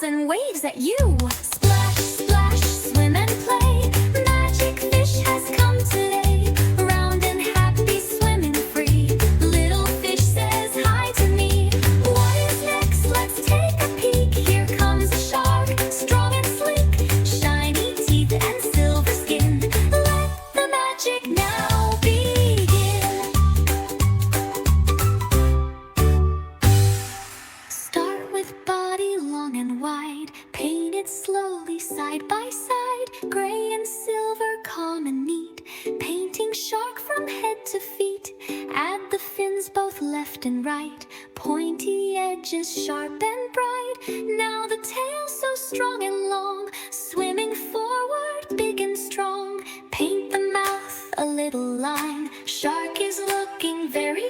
bubbles and waves at you. Splash, splash, swim and play. Magic fish has come today. Round and happy, swimming free. Little fish says hi to me. What is next? Let's take a peek. Here comes a shark, strong and sleek. Shiny teeth and silver skin. Let the magic now begin. Start with body long and wide. Paint it slowly side by side. Gray and silver, calm and neat. Painting shark from head to feet. Add the fins both left and right. Pointy edges sharp and bright. Now the tail so strong and long. Swimming forward, big and strong. Paint the mouth a little line. Shark is looking very